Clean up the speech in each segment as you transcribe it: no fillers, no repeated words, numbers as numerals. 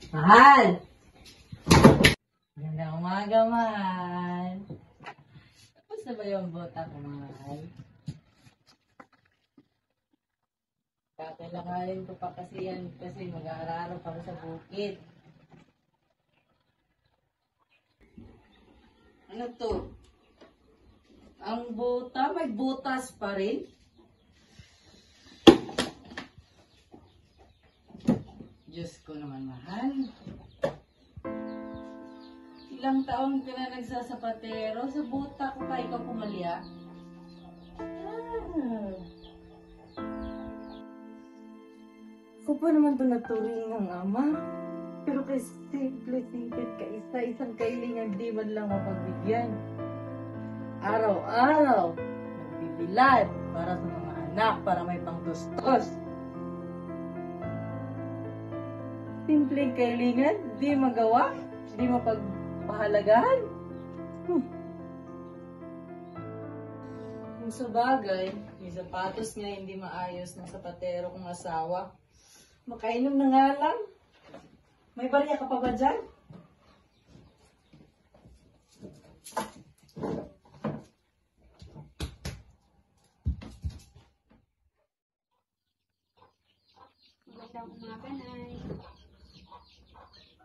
Mahal! Magandang umaga, mahal. Tapos na ba yung bota ko, mahal? Kakailanganin ko pa kasi yan kasi mag-aararo pa sa bukid. Ano to? Ang bota, may butas pa rin? Diyos ko naman, mahal. Ilang taon ka na nagsasapatero, sa buta ko pa ikaw pumalya. Ako pa naman ito naturing ng ama. Pero kay simple-simple ka isang kailingan di man lang mapagbigyan. Araw-araw, nagbibilad para sa mga anak, para may pangtustos. Simpleng kailingan, di magawa, di mapagpahalagahan. Kung sa bagay, yung sapatos niya hindi maayos ng sapatero kong asawa. Makainom na nga lang. May barya ka pa ba dyan? Magandang umaga, Nay.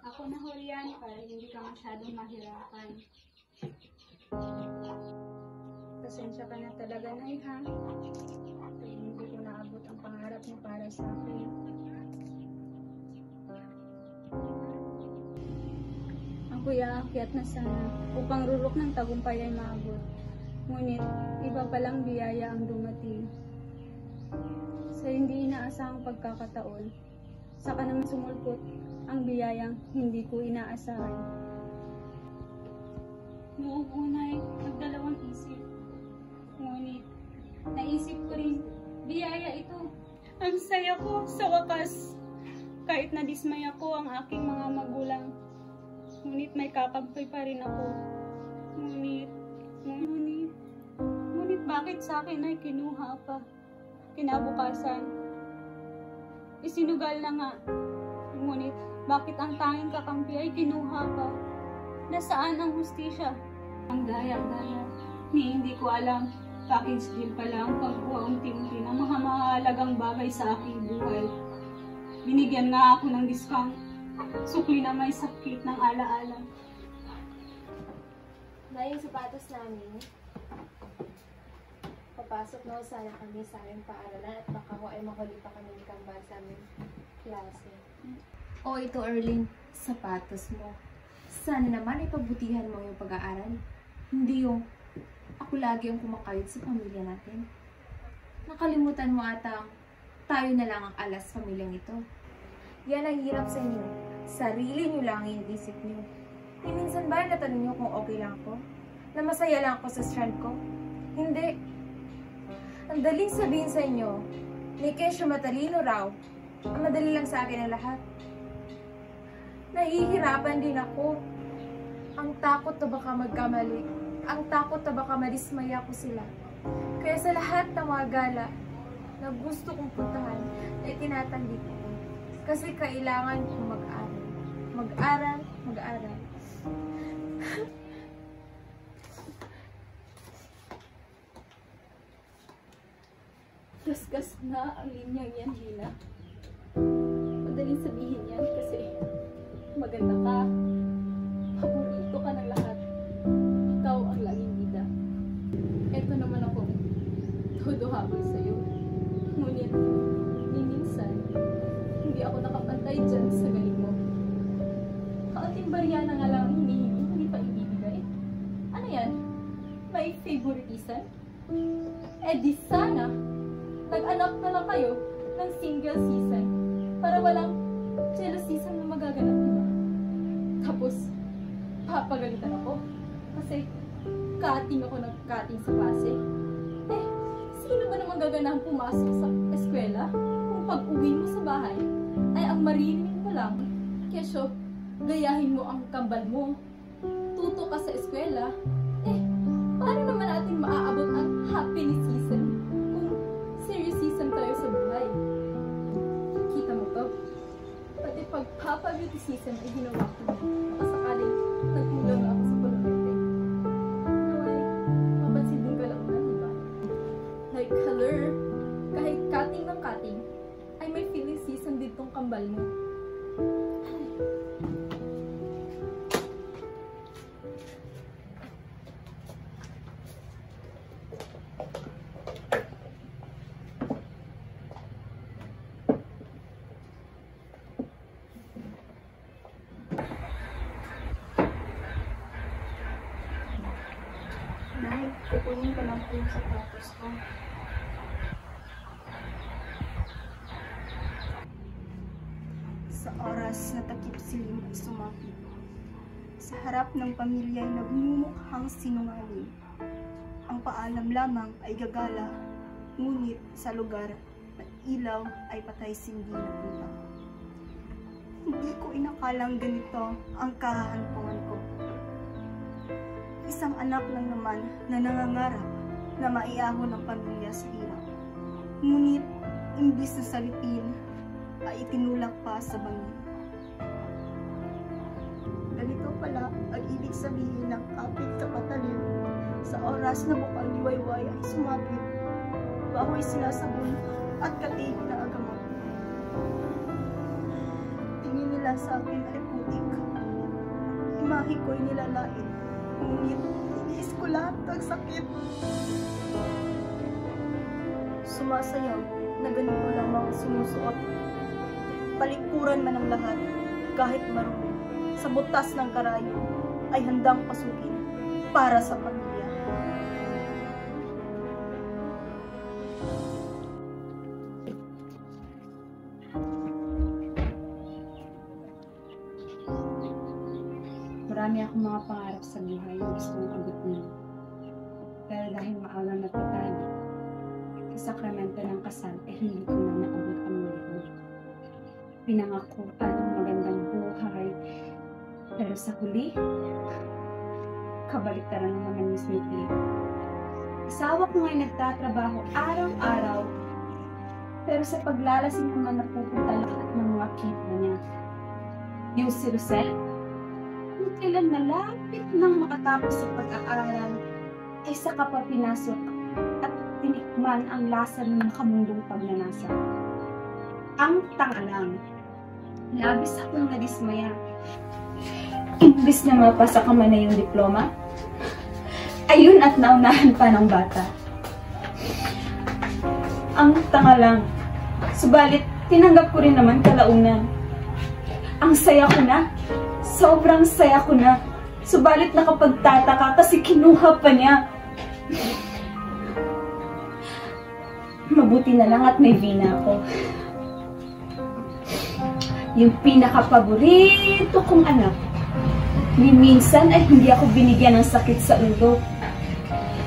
Ako na huriyan para hindi ka masyadong mahirapan. Pasensya ka na talaga, Nay, ha? Kaya hindi ko naabot ang pangarap mo para sa akin. Ako'y aakyat na sana upang rurok ng tagumpay ay maabot. Ngunit, iba palang biyaya ang dumating. Sa hindi inaasahang pagkakataon, saka naman sumulpot ang biyayang hindi ko inaasahan. Noong unay, nagdalawang isip. Ngunit, naisip ko rin, biyaya ito. Ang saya ko sa wakas. Kahit nadismay ako ang aking mga magulang. Ngunit may kakampi pa rin ako. Ngunit bakit sa akin ay kinuha pa? Kinabukasan, isinugal na nga. Ngunit, bakit ang tanging kakampi ay kinuha pa? Nasaan ang hustisya? Ang gaya-gaya, ni hindi ko alam. Package deal pala ang pagkuha unti-unti ng mga mahalagang bagay sa aking buhay. Binigyan nga ako ng discount. Sukli na may sakit ng alaala. Na yung sapatos namin, papasok na sana kami sa aming paaralan at baka ko ay mahuli pa kami ng kambal sa aming klase. O ito, Erling, sapatos mo. Sana naman ay pagbutihan mo yung pag-aaral. Hindi yung ako lagi ang kumakayod sa pamilya natin. Nakalimutan mo atang tayo na lang ang alas pamilyang ito. Yan ang hirap sa inyo. Sarili nyo lang yung isip nyo. Minsan ba natanong nyo kung okay lang ako? Na masaya lang ako sa strand ko? Hindi. Ang daling sabihin sa inyo, ni Kesyo matalino raw. Ang madali lang sa akin ang lahat. Nahihirapan din ako. Ang takot na baka magkamali. Ang takot na baka madismaya ko sila. Kaya sa lahat ng mga gala na gusto kong puntahan, ay tinatanggi ko. Kasi kailangan kong mag-aral. Mag-aral, mag-aral. Gasgas na ang linyang yan, Gina. Madaling sabihin yan kasi maganda ka. Paborito ka ng lahat. Ikaw ang laging bida. Eto naman ako. Todo habang sa'yo. Ngunit, minsan, hindi ako nakapantay dyan sa galing mo. Kaunting barya na nga lang hinihingi, hindi pa ibibigay. Ano yan? May favoritism? Eh di sana, nag-anak na lang kayo ng single season para walang jealous season na magaganap, diba? Tapos, papagalitan ako kasi cutting ako ng cutting sa klase. Eh, sino ba naman gaganang pumasok sa eskwela kung pag-uwi mo sa bahay ay ang maririnig mo lang? Kesyo, gayahin mo ang kambal mo. Tuto ka sa eskwela. Eh, paano naman natin maaabot ang happiness season kung serious season tayo sa buhay? Kita mo to? Pati pag pagpapa-beautician ay ginawa ko na. Baka sakaling nagkulang ako sa palumete. Naway, mapansin din ka lang na, diba? Like color, kahit cutting ng cutting, ay may feeling season din tong kambal mo. Nay, kukunin ko lang po yung sapatos ko. Sa oras na takip silim at sumapit, sa harap ng pamilya ay nagmumukhang sinungaling. Ang paalam lamang ay gagala, ngunit sa lugar at ilaw ay patay sindi na punta. Hindi ko inakalang ganito ang kahahantungan ko. Isang anak lang naman na nangangarap na maiahon ng pamilya sa hirap. Ngunit, imbis na salipin, ay itinulak pa sa bangin. Ganito pala ang ibig sabihin ng kapit kapatalim. Sa oras na bukang liwayway ay sumapit, bahoy sinasabon at katig na agamot. Tingin nila sa akin ay putik. Imahe ko'y nilalait, ngunit iniis ko lahat ng sakit. Sumasayaw na ganito lamang sinusuot. Palikuran man ang lahat, kahit marumi, sa butas ng karayo, ay handang pasukin para sa pamilya. Marami akong mga pangarap sa buhay na gusto kong abutin. Pero dahil maalam na patay, sa sakramento ng kasal ay hindi ko na naabot ang mundo. Pinangako ang magandang buhay, pero sa huli, kabaliktaran ng mga nismiti. Asawa ko ngayon nagtatrabaho araw-araw, pero sa paglalasing naman napupunta lahat ng mga kita niya. Yung si Rosel, kung kailan nalapit nang makatapos sa pag-aaral, ay saka pa pinasok at tinikman ang lasa ng makamundong pagnanasa. Ang tanga lang. Labis akong nadismaya. Imbis na mapasa ka man na yung diploma, ayun at naunahan pa ng bata. Ang tanga lang. Subalit, tinanggap ko rin naman kalaunan. Ang saya ko na. Sobrang saya ko na. Subalit nakapagtataka kasi kinuha pa niya. Mabuti na lang at may vina ako. Yung pinaka-paborito kong anak. Ni minsan ay hindi ako binigyan ng sakit sa ulo.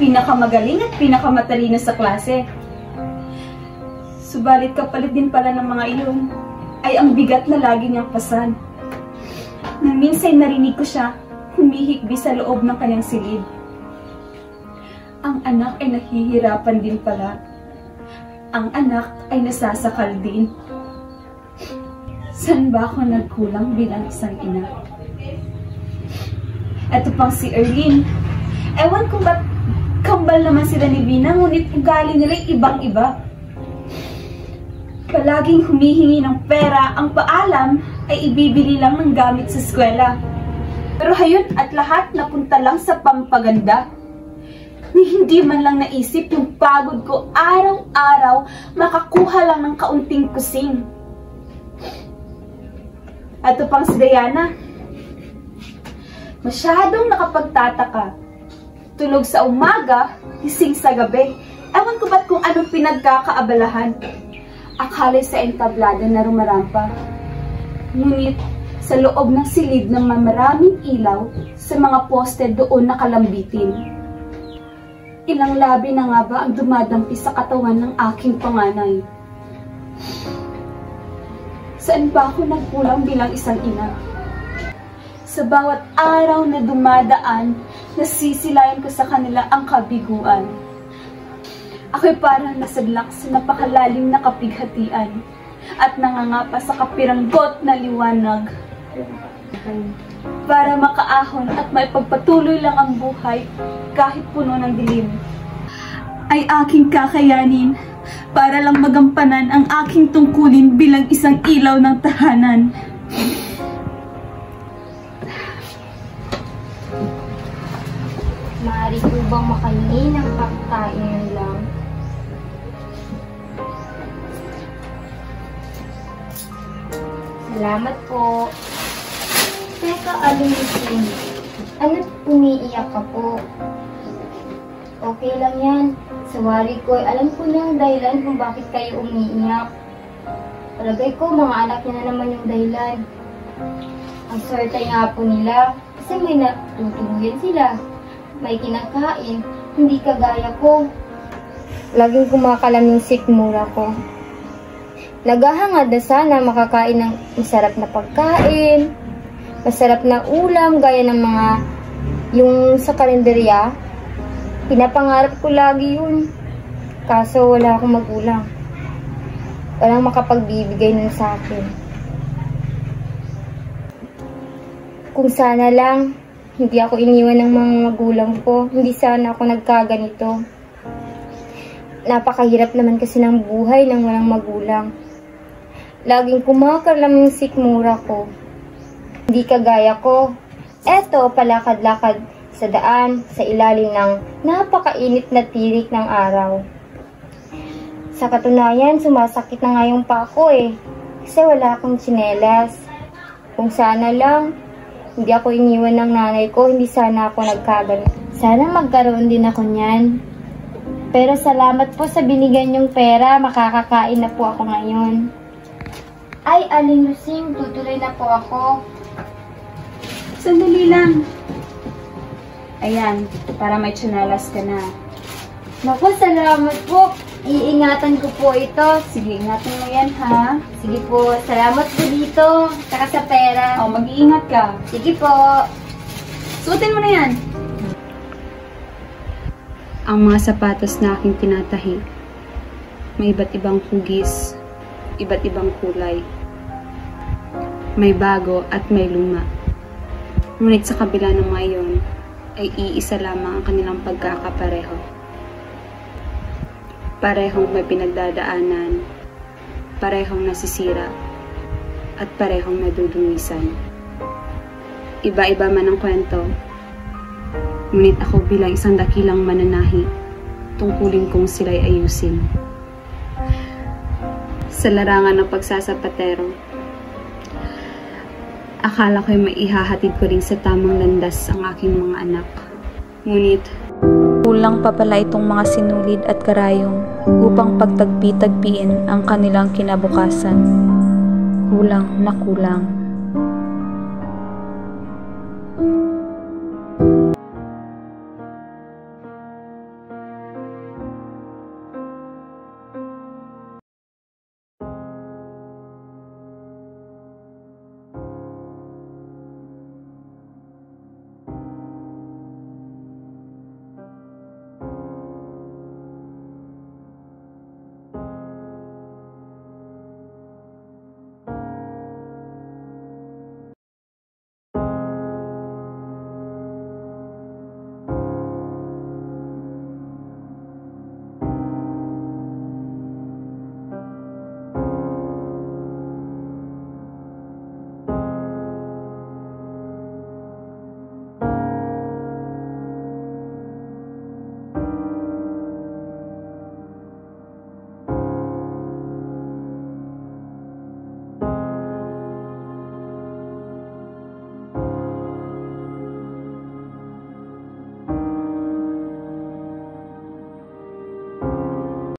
Pinakamagaling at pinakamatalino sa klase. Subalit kapalit din pala ng mga iyon ay ang bigat na lagi niyang pasan. Nang minsan narinig ko siya humihikbi sa loob ng kanyang silid. Ang anak ay nahihirapan din pala. Ang anak ay nasasakal din. Saan ba ako nagkulang bilang isang ina? Ito pang si Erlene. Ewan kung ba't kambal naman sila ni Vina, ngunit ugali nila ibang-iba. Palaging humihingi ng pera, ang paalam ay ibibili lang ng gamit sa eskwela. Pero hayun at lahat napunta lang sa pampaganda. Ni hindi man lang naisip yung pagod ko araw-araw makakuha lang ng kaunting kusing. At ito pang si Diana. Masyadong nakapagtataka. Tulog sa umaga, gising sa gabi. Ewan ko ba't kung anong pinagkakaabalahan. Akala sa entablado na rumarampa. Ngunit sa loob ng silid ng mamaraming ilaw, sa mga poste doon nakalambitin. Ilang labi na nga ba ang dumadampi sa katawan ng aking panganay? Saan ba ako nagkulang bilang isang ina? Sa bawat araw na dumadaan, nasisilayan ko sa kanila ang kabiguan. Ako'y parang nasadlak sa napakalalim na kapighatian. at nangangapa sa kapiranggot na liwanag. Para makaahon at maipagpatuloy lang ang buhay kahit puno ng dilim. Ay aking kakayanin para lang magampanan ang aking tungkulin bilang isang ilaw ng tahanan. Maaari po bang makahingi ng pagkain lang? Salamat po. Teka, Alusin. Ano't umiiyak ka po? Okay lang yan. Sawari ko, alam ko na ang dahilan kung bakit kayo umiiyak. Palagay ko, mga anak niya na naman yung dahilan. Ang swerte nga po nila kasi may natutuluyan sila. May kinakain, hindi kagaya ko. Laging kumakalam yung sikmura ko. Naghahangad na sana makakain ng masarap na pagkain, masarap na ulam gaya ng mga yung sa kalendarya. Pinapangarap ko lagi yun. Kaso wala akong magulang. Walang makapagbibigay nun sa akin. Kung sana lang, hindi ako iniwan ng mga magulang ko. Hindi sana ako nagkaganito. Napakahirap naman kasi ng buhay ng walang magulang. Laging kumakalam yung sikmura ko. Hindi kagaya ko. Eto, palakad-lakad sa daan, sa ilalim ng napakainit na tirik ng araw. Sa katunayan, sumasakit na nga yung pa ako kasi wala akong tsinelas. Kung sana lang, hindi ako iniwan ng nanay ko, hindi sana ako nagkaganito. Sana magkaroon din ako niyan. Pero salamat po sa binigyan niyong pera, makakakain na po ako ngayon. Ay, Aling Lusing, tutuloy na po ako. Sandali lang. Ayan, para may tsinelas ka na. Naku, salamat po. Iingatan ko po ito. Sige, ingatan mo yan, ha? Sige po, salamat po dito. Saka sa pera. O, mag-iingat ka. Sige po. Suotin mo na yan. Ang mga sapatos na aking tinatahi, may iba't ibang hugis, iba't ibang kulay. May bago at may luma. Ngunit sa kabila ng mga iyon, ay iisa lamang ang kanilang pagkakapareho. Parehong may pinagdadaanan, parehong nasisira, at parehong nadudungisan. Iba-iba man ang kwento, ngunit ako bilang isang dakilang mananahi, tungkulin kong sila'y ayusin. Sa larangan ng pagsasapatero, akala ko'y maihahatid ko rin sa tamang landas ang aking mga anak. Ngunit, kulang pa pala itong mga sinulid at karayom upang pagtagpi-tagpiin ang kanilang kinabukasan. Kulang na kulang.